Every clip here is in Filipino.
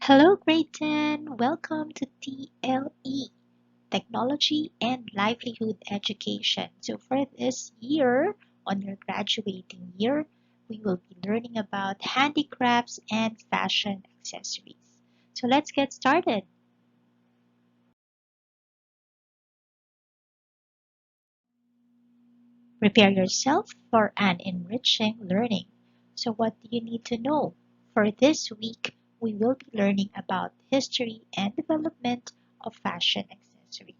Hello, grade 10. Welcome to TLE, Technology and Livelihood Education. So for this year, on your graduating year, we will be learning about handicrafts and fashion accessories. So let's get started. Prepare yourself for an enriching learning. So what do you need to know? For this week, we will be learning about history and development of fashion accessories.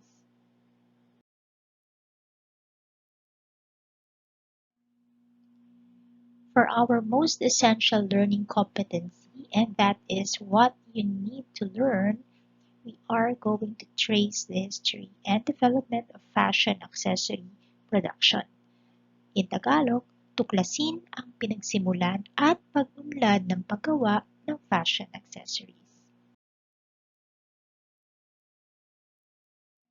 For our most essential learning competency, and that is what you need to learn, we are going to trace the history and development of fashion accessory production. In Tagalog, tuklasin ang pinagsimulan at pag-unlad ng paggawa ng fashion accessories.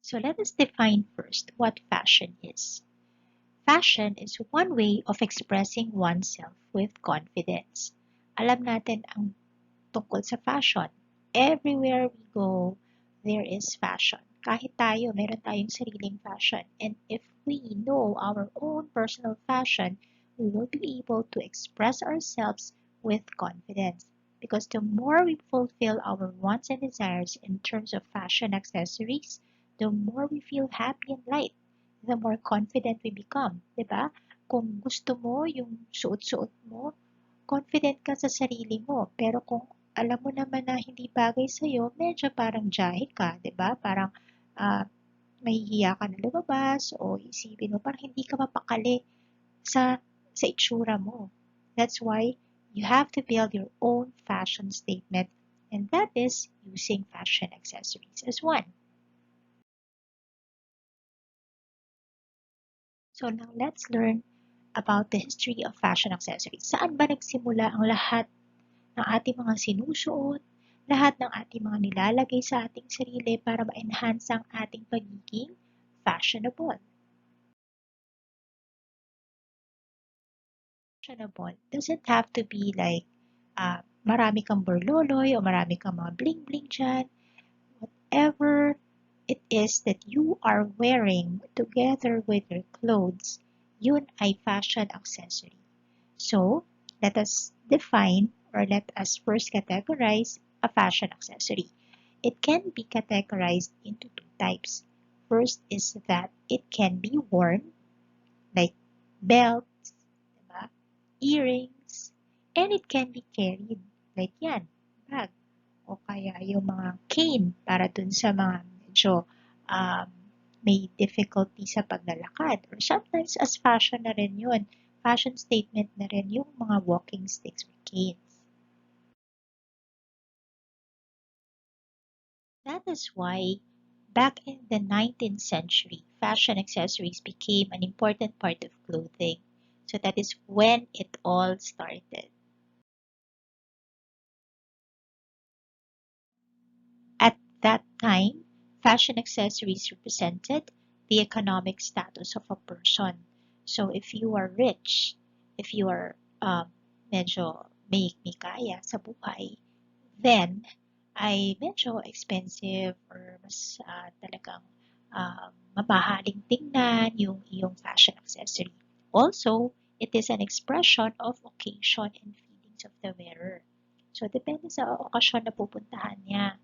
So let us define first what fashion is. Fashion is one way of expressing oneself with confidence. Alam natin ang tungkol sa fashion. Everywhere we go, there is fashion. Kahit tayo, meron tayong sariling fashion. And if we know our own personal fashion, we will be able to express ourselves with confidence. Because the more we fulfill our wants and desires in terms of fashion accessories, the more we feel happy and light, the more confident we become. Diba? Kung gusto mo yung suot-suot mo, confident ka sa sarili mo. Pero kung alam mo naman na hindi bagay sa'yo, medyo parang jahe ka, di ba? Parang mahihiya ka na lumabas o isipin mo parang hindi ka mapakali sa itsura mo. That's why you have to build your own fashion statement, and that is using fashion accessories as one. So now let's learn about the history of fashion accessories. Saan ba nagsimula ang lahat ng ating mga sinusuot, lahat ng ating mga nilalagay sa ating sarili para ma-enhance ang ating pagiging fashionable? Fashionable doesn't have to be like marami kang borloloy o marami kang mga bling-bling dyan. Whatever it is that you are wearing together with your clothes, yun ay fashion accessory. So, let us define or let us first categorize a fashion accessory. It can be categorized into two types. First is that it can be worn, like belts, diba? Earrings, and it can be carried, like yan, bag, o kaya yung mga cane para dun sa mga medyo um, may difficulty sa paglalakad. Or sometimes as fashion na rin yun. Fashion statement na rin yung mga walking sticks or canes. That is why back in the 19th century, fashion accessories became an important part of clothing. So that is when it all started. At that time, fashion accessories represented the economic status of a person. So if you are rich, if you are medyo may kaya sa buhay, then ay medyo expensive or mas talagang mabahaling tingnan yung iyong fashion accessory. Also, it is an expression of occasion and feelings of the wearer. So, depende sa okasyon na pupuntahan niya.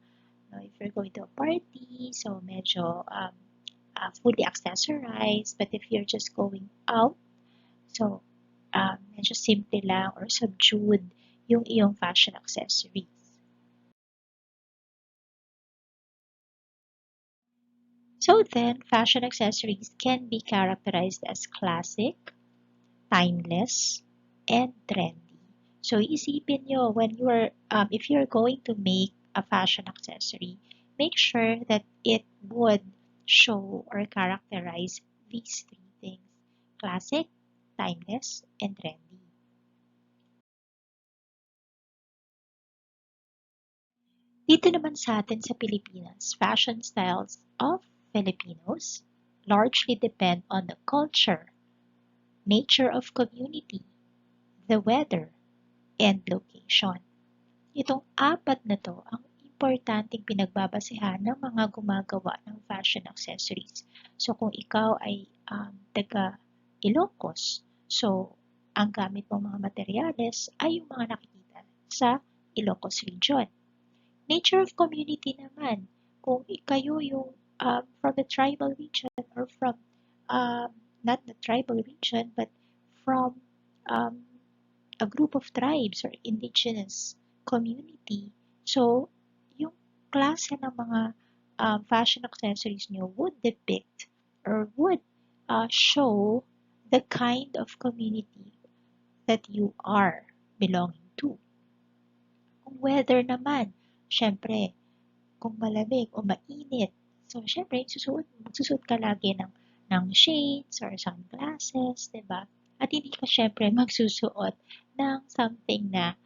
If you're going to a party, so medyo fully accessorized. But if you're just going out, so medyo simple lang or subdued yung iyong fashion accessories. So then, fashion accessories can be characterized as classic, timeless, and trendy. So isipin nyo, when you're, if you're going to make a fashion accessory, make sure that it would show or characterize these three things: classic, timeless, and trendy. Dito naman sa atin sa Pilipinas, fashion styles of Filipinos largely depend on the culture, nature of community, the weather, and location. Itong apat na to ang importanteng pinagbabasehan ng mga gumagawa ng fashion accessories. So kung ikaw ay taga Ilocos, so ang gamit mong mga materyales ay yung mga nakikita sa Ilocos region. Nature of community naman, kung kayo yung from the tribal region or from not the tribal region but from um, a group of tribes or indigenous community. So, yung klase ng mga fashion accessories nyo would depict or would show the kind of community that you are belonging to. Kung weather naman, syempre, kung malamig o mainit, so syempre, magsusuot ka lagi ng shades or sunglasses, diba? At hindi ka syempre magsusuot ng something na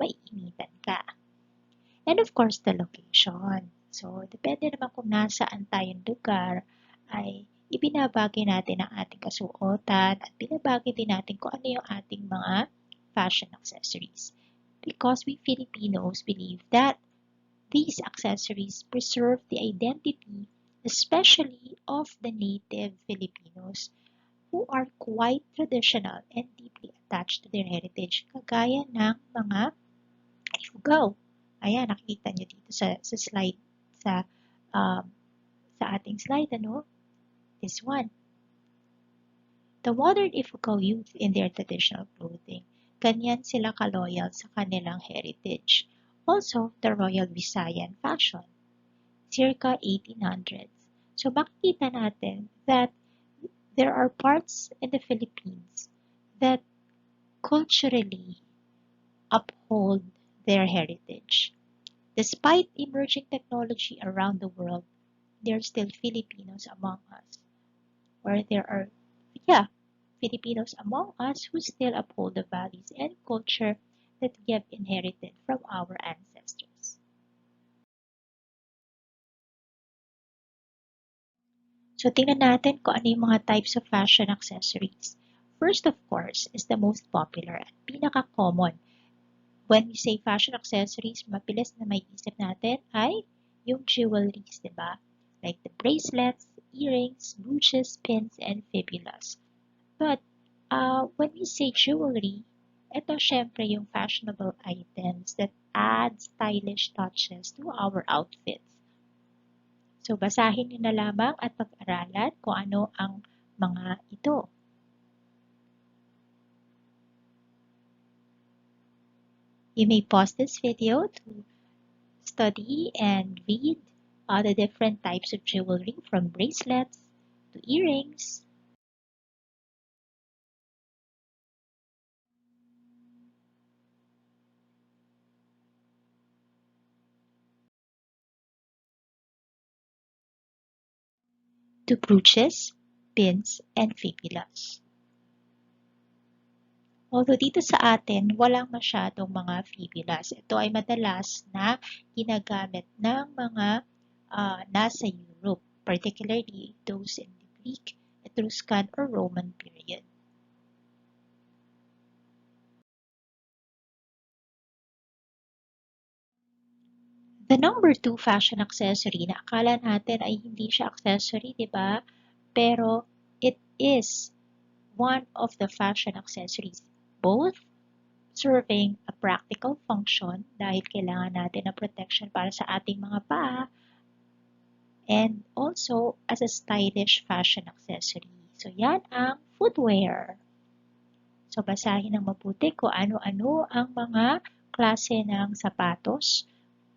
maiinitan ka. And of course, the location. So, depende naman kung nasaan tayong lugar, ay ibinabagay natin ang ating kasuotan at binabagay din natin kung ano yung ating mga fashion accessories. Because we Filipinos believe that these accessories preserve the identity, especially of the native Filipinos, who are quite traditional and deeply attached to their heritage, kagaya ng mga ifugao. Ayan, nakikita nyo dito sa slide, um, sa ating slide, ano? This one. The modern Ifugao youth in their traditional clothing, ganyan sila kaloyal sa kanilang heritage. Also, the Royal Visayan fashion, circa 1800s. So, makikita natin that there are parts in the Philippines that culturally uphold their heritage. Despite emerging technology around the world, there are still Filipinos among us. Or there are, Filipinos among us who still uphold the values and culture that we have inherited from our ancestors. So, tingnan natin kung ano yung mga types of fashion accessories. First, of course, is the most popular at pinaka-common. When we say fashion accessories, mabilis na may isip natin ay yung jewelries, di ba? Like the bracelets, earrings, brooches, pins, and fibulas. But when we say jewelry, ito syempre yung fashionable items that add stylish touches to our outfits. So, basahin nyo na lamang at pag-aralan kung ano ang mga ito. You may pause this video to study and read the different types of jewelry from bracelets to earrings. To brooches, pins, and fibulas. Although dito sa atin, walang masyadong mga fibulas. Ito ay madalas na ginagamit ng mga nasa Europe, particularly those in the Greek, Etruscan, or Roman period. The number 2 fashion accessory na akala natin ay hindi siya accessory, di ba? Pero it is one of the fashion accessories, both serving a practical function dahil kailangan natin ng protection para sa ating mga paa and also as a stylish fashion accessory. So yan ang footwear. So basahin ng mabuti kung ano-ano ang mga klase ng sapatos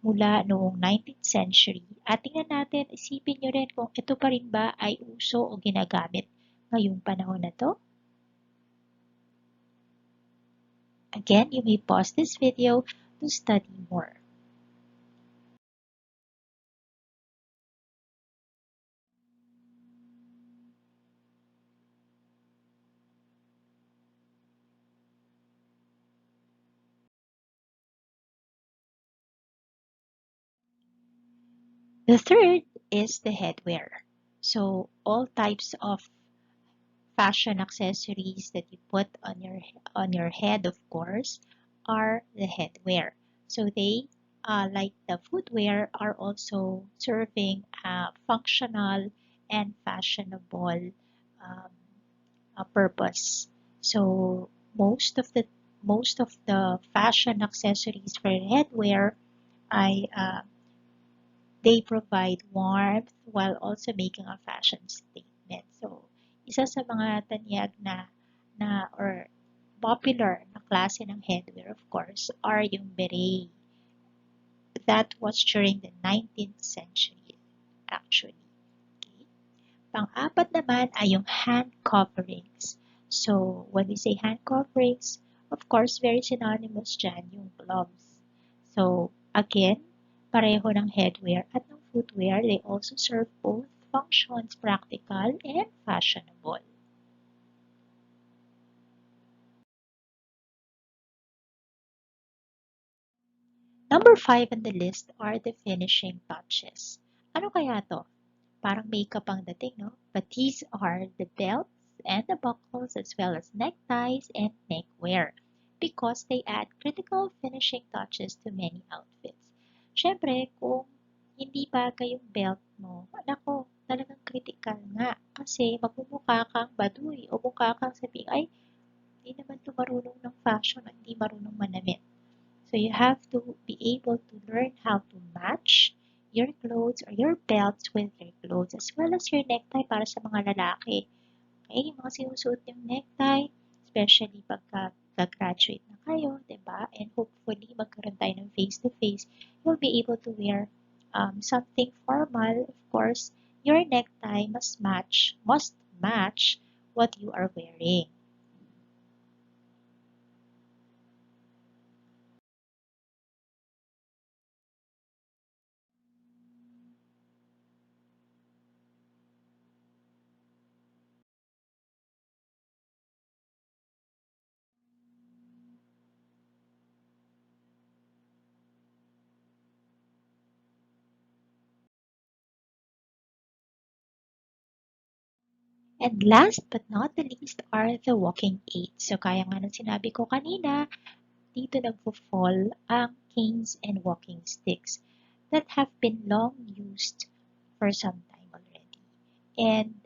mula noong 19th century. At tingnan natin, isipin nyo rin kung ito pa rin ba ay uso o ginagamit ngayong panahon na to. Again, you may pause this video to study more. The third is the headwear. So all types of fashion accessories that you put on your head, of course, are the headwear. So they like the footwear, are also serving a functional and fashionable um, purpose. So most of the fashion accessories for headwear, I they provide warmth while also making a fashion statement. So isa sa mga tanyag na or popular na klase ng headwear, of course, are yung beret. That was during the 19th century, actually. Okay. Pang-apat naman ay yung hand coverings. So, when we say hand coverings, of course, very synonymous dyan yung gloves. So, again, pareho ng headwear at ng footwear, they also serve both functions, practical and fashionable. Number 5 on the list are the finishing touches. Ano kaya to? Parang makeup ang dating, no? But these are the belts and the buckles as well as neckties and neckwear because they add critical finishing touches to many outfits. Siyempre, kung hindi bagay yung belt mo, nako, talagang critical nga kasi magmumukha kang baduy o mukha kang sabihin, ay, hindi naman to marunong ng fashion at hindi marunong manamit. So you have to be able to learn how to match your clothes or your belts with your clothes as well as your necktie para sa mga lalaki. Okay, yung mga sinusuot yung necktie, especially pagka graduate na kayo, diba? And hopefully magkaroon tayo ng face-to-face, you'll be able to wear something formal. Of course, your necktie must match what you are wearing. And last but not the least are the walking aids. So kaya nga nung sinabi ko kanina, dito nagpo-fall ang canes and walking sticks that have been long used for some time already. And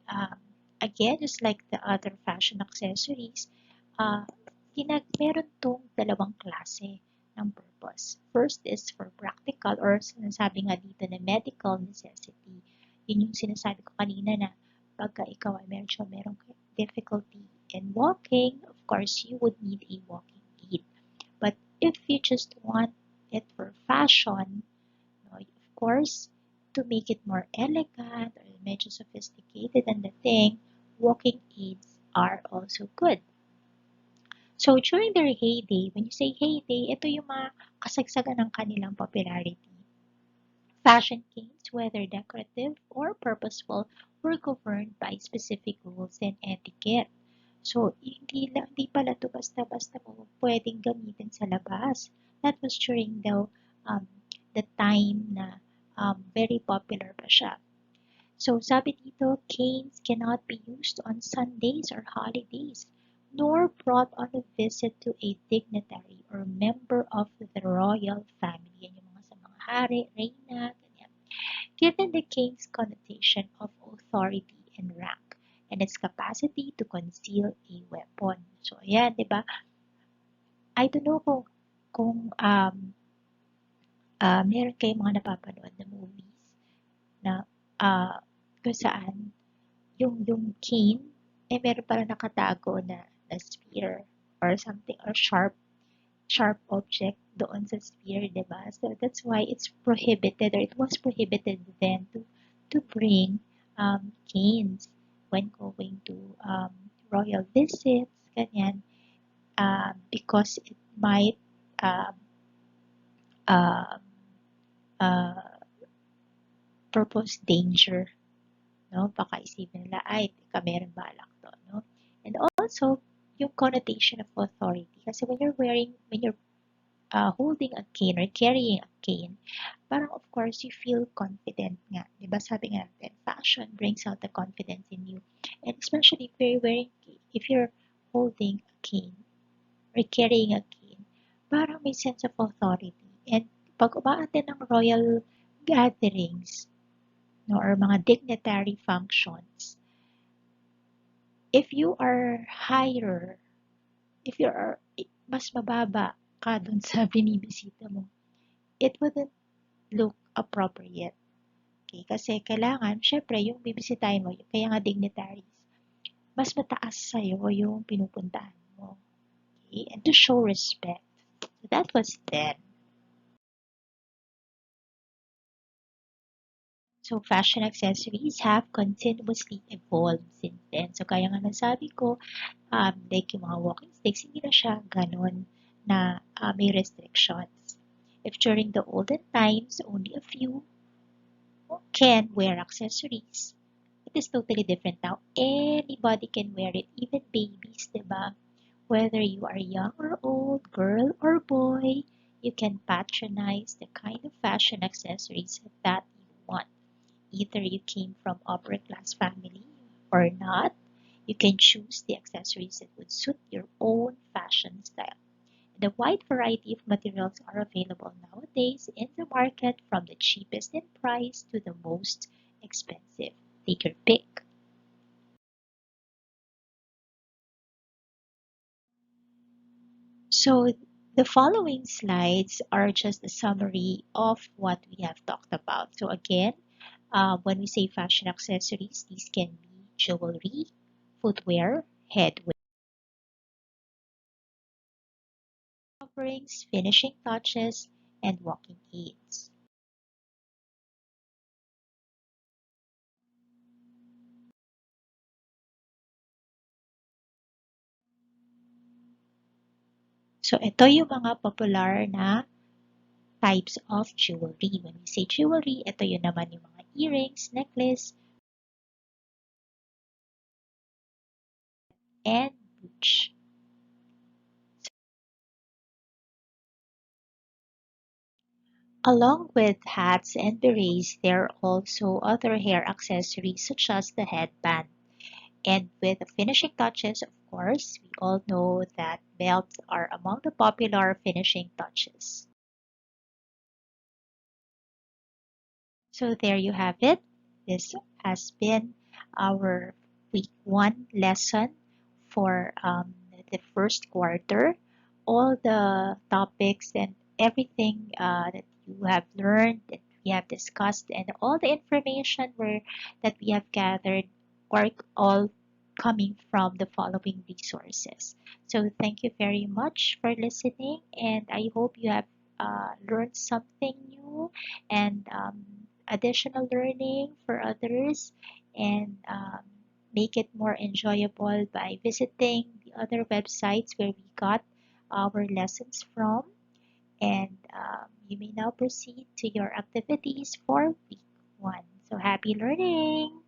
again, just like the other fashion accessories, uh, meron tong dalawang klase ng purpose. First is for practical or sinasabi nga dito na medical necessity. Yun yung sinasabi ko kanina na pagka ikaw ay merong difficulty in walking, of course, you would need a walking aid. But if you just want it for fashion, no, of course, to make it more elegant or medyo sophisticated and the thing, walking aids are also good. So during their heyday, when you say heyday, ito yung mga kasagsagan ng kanilang popularity. Fashion canes, whether decorative or purposeful, were governed by specific rules and etiquette. So, hindi pala to basta-basta mo pwedeng gamitin sa labas. That was during um, the time na very popular pa siya. So, sabi dito, canes cannot be used on Sundays or holidays, nor brought on a visit to a dignitary or member of the royal family. Yan yung mga sa mga hari, reyna, ganyan. Given the cane's connotation of authority and rank, and its capacity to conceal a weapon. So, ayan, di ba? I don't know kung meron kayong mga napapanood na movies na kung saan yung cane, eh meron pala nakatago na spear or something or sharp object doon sa spear, di ba? So that's why it's prohibited or it was prohibited then to bring canes when going to royal visits, ganyan, because it might um, uh, uh, purpose danger, no? Baka isipin nila, ay, teka, meron balak to, no? And also, yung connotation of authority. Kasi when you're holding a cane or carrying a cane, parang of course, you feel confident nga. Diba sabi nga natin, fashion brings out the confidence in you. And especially if you're holding a cane or carrying a cane, parang may sense of authority. And pag umaattend ng royal gatherings, no, or mga dignitary functions, if you are higher, if you are mas mababa ka dun sa binibisita mo, it wouldn't look appropriate. Okay? Kasi kailangan, syempre, yung bibisitahin mo, kaya nga dignitaries, mas mataas sa'yo yung pinupuntahan mo. Okay? And to show respect. So that was then. So fashion accessories have continuously evolved since then. So kaya nga nasabi ko, like yung mga walking sticks, hindi na siya ganun na may restrictions. If during the olden times, only a few can wear accessories, it is totally different now. Anybody can wear it, even babies, diba? Whether you are young or old, girl or boy, you can patronize the kind of fashion accessories that you want. Either you came from upper class family or not, you can choose the accessories that would suit your own fashion style. The wide variety of materials are available nowadays in the market, from the cheapest in price to the most expensive. Take your pick. So the following slides are just a summary of what we have talked about. So again, when we say fashion accessories, these can be jewelry, footwear, headwear, coverings, finishing touches, and walking aids. So ito yung mga popular na types of jewelry. When we say jewelry, ito yun naman yung mga earrings, necklace, and brooch. Along with hats and berets, there are also other hair accessories such as the headband. And with the finishing touches, of course, we all know that belts are among the popular finishing touches. So there you have it. This has been our week one lesson for the first quarter. All the topics and everything that you have learned, that we have discussed, and all the information that we have gathered are all coming from the following resources. So thank you very much for listening, and I hope you have learned something new and additional learning for others, and make it more enjoyable by visiting the other websites where we got our lessons from. And you may now proceed to your activities for week one. So happy learning!